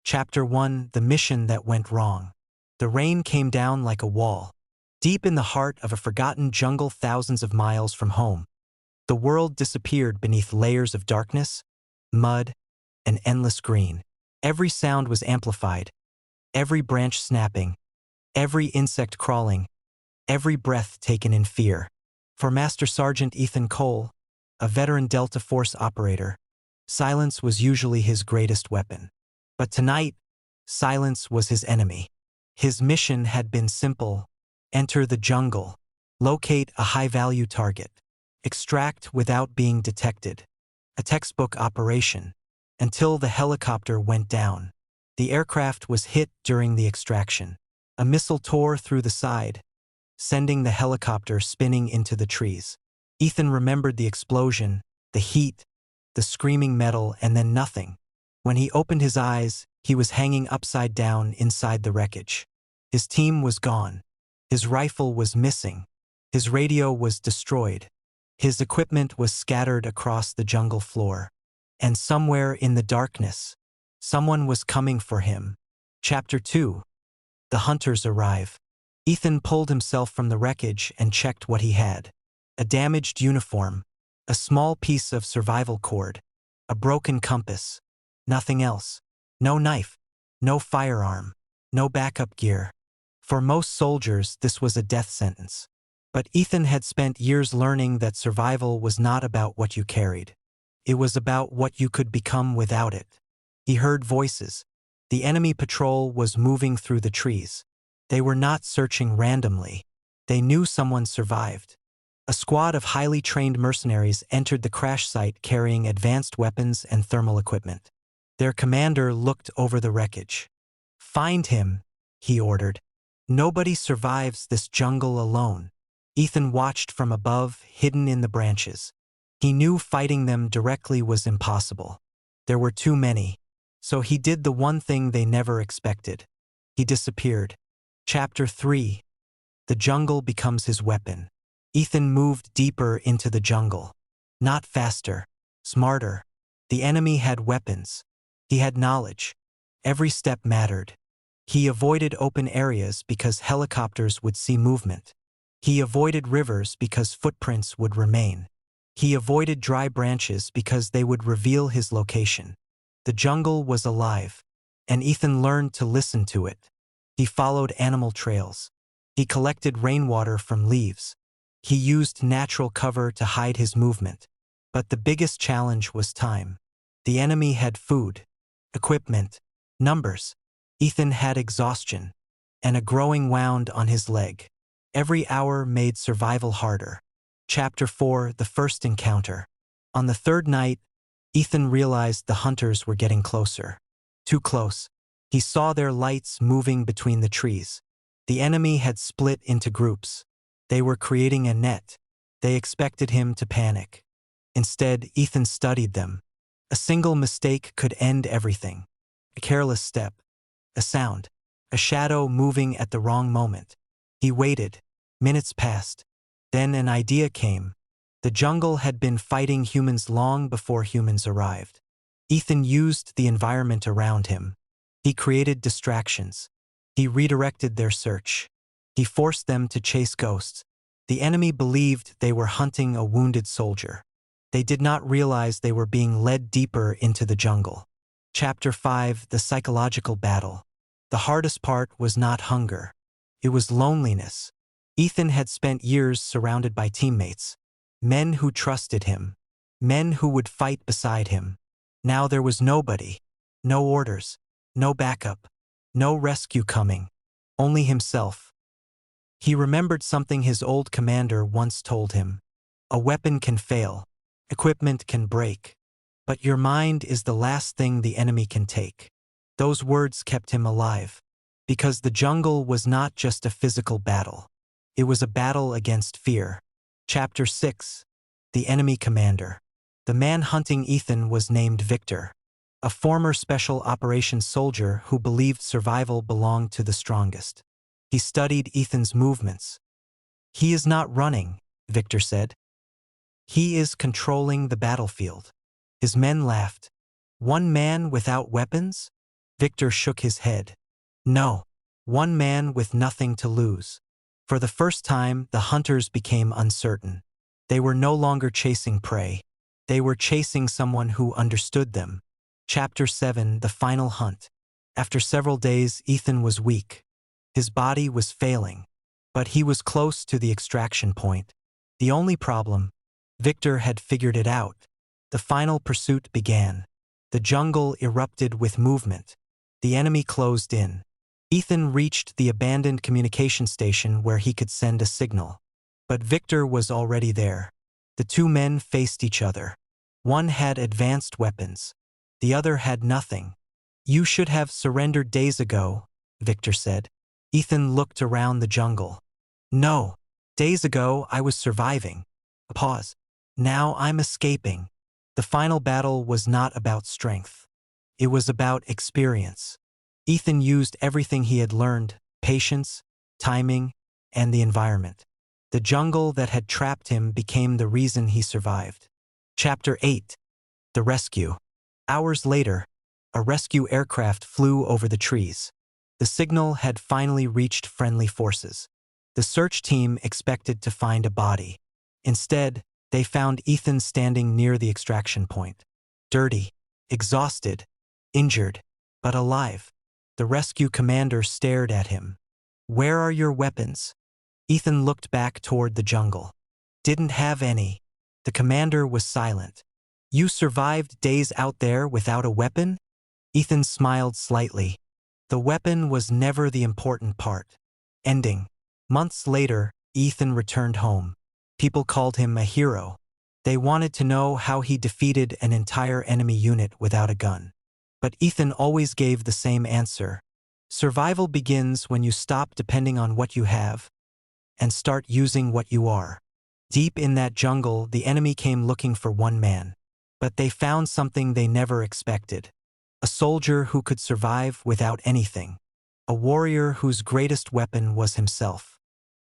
Chapter 1: The Mission That Went Wrong. The rain came down like a wall, deep in the heart of a forgotten jungle thousands of miles from home. The world disappeared beneath layers of darkness, mud, and endless green. Every sound was amplified, every branch snapping, every insect crawling, every breath taken in fear. For Master Sergeant Ethan Cole, a veteran Delta Force operator, silence was usually his greatest weapon. But tonight, silence was his enemy. His mission had been simple: enter the jungle, locate a high-value target, extract without being detected. A textbook operation, until the helicopter went down. The aircraft was hit during the extraction. A missile tore through the side, sending the helicopter spinning into the trees. Ethan remembered the explosion, the heat, the screaming metal, and then nothing. When he opened his eyes, he was hanging upside down inside the wreckage. His team was gone. His rifle was missing. His radio was destroyed. His equipment was scattered across the jungle floor. And somewhere in the darkness, someone was coming for him. Chapter 2: The Hunters Arrive. Ethan pulled himself from the wreckage and checked what he had. A damaged uniform, a small piece of survival cord, a broken compass. Nothing else. No knife, no firearm, no backup gear. For most soldiers, this was a death sentence. But Ethan had spent years learning that survival was not about what you carried. It was about what you could become without it. He heard voices. The enemy patrol was moving through the trees. They were not searching randomly. They knew someone survived. A squad of highly trained mercenaries entered the crash site carrying advanced weapons and thermal equipment. Their commander looked over the wreckage. "Find him," he ordered. "Nobody survives this jungle alone." Ethan watched from above, hidden in the branches. He knew fighting them directly was impossible. There were too many. So he did the one thing they never expected. He disappeared. Chapter 3: The Jungle Becomes His Weapon. Ethan moved deeper into the jungle. Not faster, smarter. The enemy had weapons. He had knowledge. Every step mattered. He avoided open areas because helicopters would see movement. He avoided rivers because footprints would remain. He avoided dry branches because they would reveal his location. The jungle was alive, and Ethan learned to listen to it. He followed animal trails. He collected rainwater from leaves. He used natural cover to hide his movement. But the biggest challenge was time. The enemy had food, equipment, numbers. Ethan had exhaustion, and a growing wound on his leg. Every hour made survival harder. Chapter 4: The First Encounter. On the third night, Ethan realized the hunters were getting closer. Too close. He saw their lights moving between the trees. The enemy had split into groups. They were creating a net. They expected him to panic. Instead, Ethan studied them. A single mistake could end everything. A careless step, a sound, a shadow moving at the wrong moment. He waited. Minutes passed. Then an idea came. The jungle had been fighting humans long before humans arrived. Ethan used the environment around him. He created distractions. He redirected their search. He forced them to chase ghosts. The enemy believed they were hunting a wounded soldier. They did not realize they were being led deeper into the jungle. Chapter 5: The Psychological Battle. The hardest part was not hunger. It was loneliness. Ethan had spent years surrounded by teammates. Men who trusted him. Men who would fight beside him. Now there was nobody. No orders. No backup. No rescue coming. Only himself. He remembered something his old commander once told him. A weapon can fail. Equipment can break. But your mind is the last thing the enemy can take. Those words kept him alive. Because the jungle was not just a physical battle. It was a battle against fear. Chapter 6: The Enemy Commander. The man hunting Ethan was named Victor, a former special operations soldier who believed survival belonged to the strongest. He studied Ethan's movements. "He is not running," Victor said. "He is controlling the battlefield." His men laughed. "One man without weapons? Victor shook his head. No. One man with nothing to lose. For the first time, the hunters became uncertain. They were no longer chasing prey. They were chasing someone who understood them. Chapter 7: The Final Hunt. After several days, Ethan was weak. His body was failing. But he was close to the extraction point. The only problem: Victor had figured it out. The final pursuit began. The jungle erupted with movement. The enemy closed in. Ethan reached the abandoned communication station where he could send a signal. But Victor was already there. The two men faced each other. One had advanced weapons. The other had nothing. "You should have surrendered days ago," Victor said. Ethan looked around the jungle. "No. Days ago I was surviving." A pause. "Now I'm escaping." The final battle was not about strength. It was about experience. Ethan used everything he had learned: patience, timing, and the environment. The jungle that had trapped him became the reason he survived. Chapter 8: The Rescue. Hours later, a rescue aircraft flew over the trees. The signal had finally reached friendly forces. The search team expected to find a body. Instead, they found Ethan standing near the extraction point. Dirty, exhausted, injured, but alive. The rescue commander stared at him. "Where are your weapons?" Ethan looked back toward the jungle. "Didn't have any." The commander was silent. "You survived days out there without a weapon?" Ethan smiled slightly. The weapon was never the important part. Ending. Months later, Ethan returned home. People called him a hero. They wanted to know how he defeated an entire enemy unit without a gun. But Ethan always gave the same answer: survival begins when you stop depending on what you have and start using what you are. Deep in that jungle, the enemy came looking for one man. But they found something they never expected. A soldier who could survive without anything. A warrior whose greatest weapon was himself.